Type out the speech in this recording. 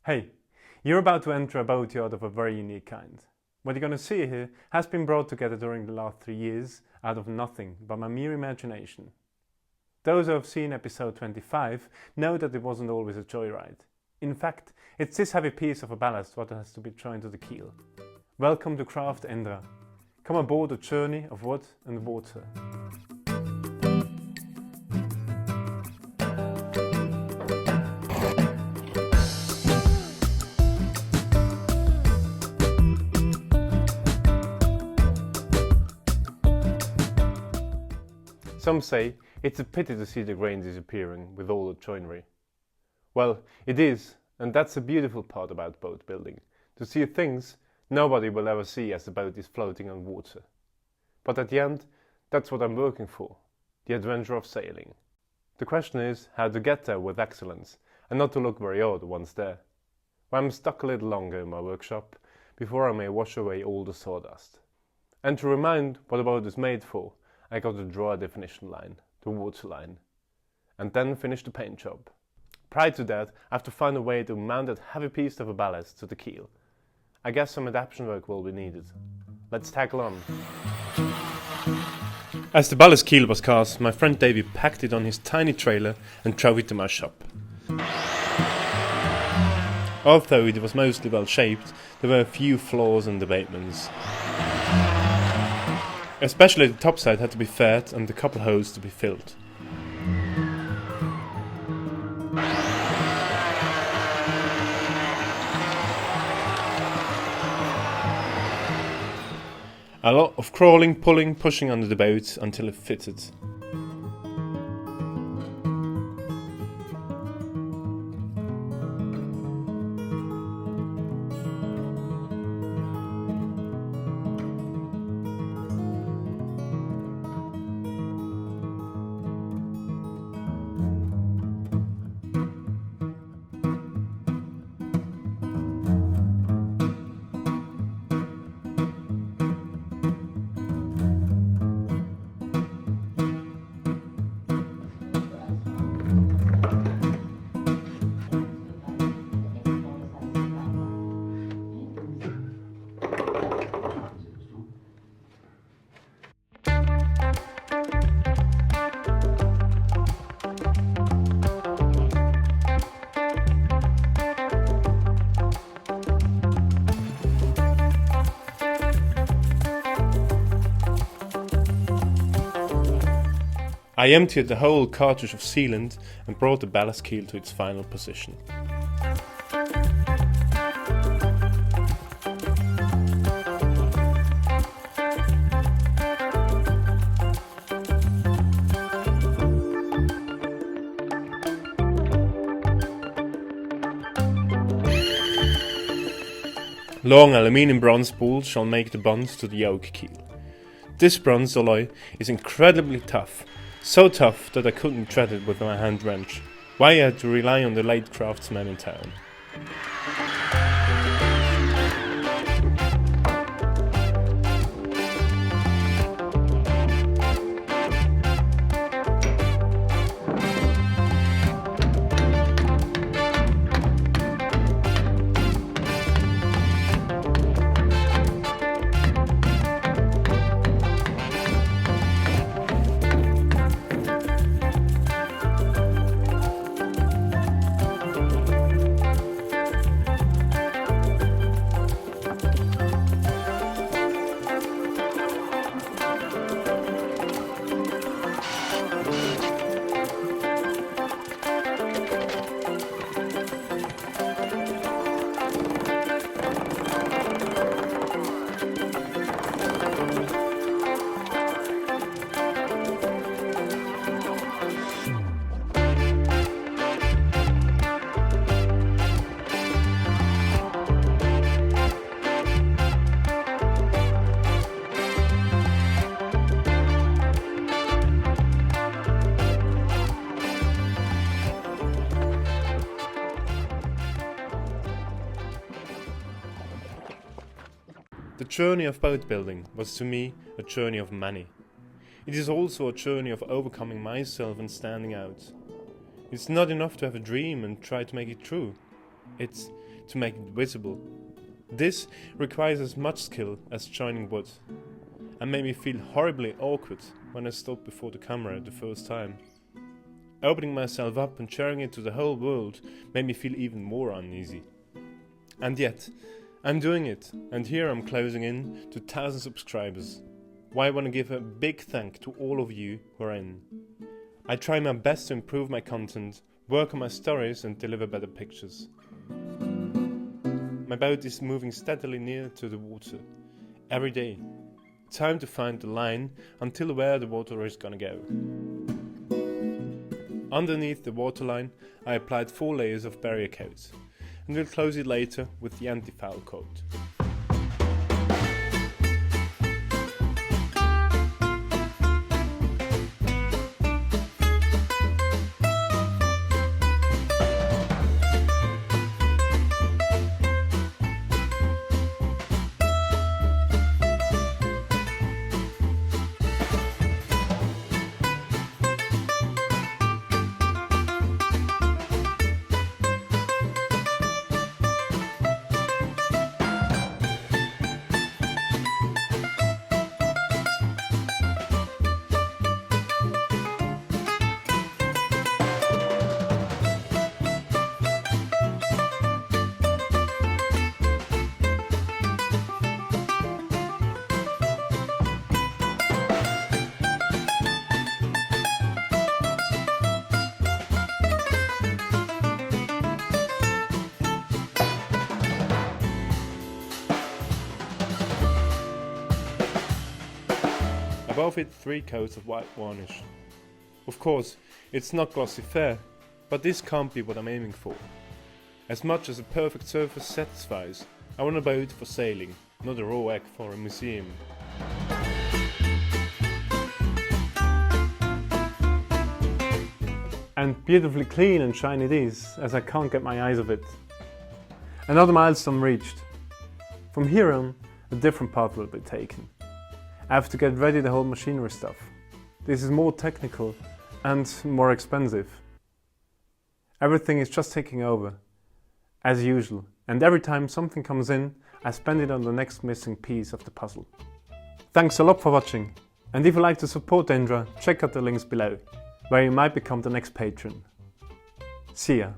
Hey, you're about to enter a boatyard of a very unique kind. What you're going to see here has been brought together during the last 3 years out of nothing but my mere imagination. Those who have seen episode 25 know that it wasn't always a joyride. In fact, it's this heavy piece of a ballast what has to be joined to the keel. Welcome to Craft Endra. Come aboard a journey of wood and water. Some say it's a pity to see the grain disappearing with all the joinery. Well, it is, and that's the beautiful part about boat building, to see things nobody will ever see as the boat is floating on water. But at the end, that's what I'm working for, the adventure of sailing. The question is how to get there with excellence and not to look very odd once there. Well, I'm stuck a little longer in my workshop before I may wash away all the sawdust. And to remind what a boat is made for, I got to draw a definition line, the waterline, and then finish the paint job. Prior to that, I have to find a way to mount that heavy piece of a ballast to the keel. I guess some adaptation work will be needed. Let's tackle on. As the ballast keel was cast, my friend Davey packed it on his tiny trailer and drove it to my shop. Although it was mostly well shaped, there were a few flaws and abatements. Especially the topside had to be fed and the couple holes to be filled. A lot of crawling, pulling, pushing under the boat until it fitted. I emptied the whole cartridge of sealant and brought the ballast keel to its final position. Long aluminium bronze spools shall make the bonds to the yoke keel. This bronze alloy is incredibly tough. So tough that I couldn't thread it with my hand wrench. Why I had to rely on the late craftsman in town. The journey of boat building was to me a journey of many. It is also a journey of overcoming myself and standing out. It's not enough to have a dream and try to make it true. It's to make it visible. This requires as much skill as joining wood, and made me feel horribly awkward when I stood before the camera the first time. Opening myself up and sharing it to the whole world made me feel even more uneasy. And yet, I'm doing it, and here I'm closing in to 1,000 subscribers. Why I want to give a big thank to all of you who are in. I try my best to improve my content, work on my stories and deliver better pictures. My boat is moving steadily near to the water, every day. Time to find the line until where the water is gonna go. Underneath the waterline I applied 4 layers of barrier coat, and will close it later with the anti-foul coat. Above it 3 coats of white varnish. Of course, it's not glossy fair, but this can't be what I'm aiming for. As much as a perfect surface satisfies, I want a boat for sailing, not a raw egg for a museum. And beautifully clean and shiny it is, as I can't get my eyes off it. Another milestone reached. From here on, a different path will be taken. I have to get ready the whole machinery stuff. This is more technical and more expensive. Everything is just taking over, as usual, and every time something comes in, I spend it on the next missing piece of the puzzle. Thanks a lot for watching, and if you like to support Endra, check out the links below, where you might become the next patron. See ya!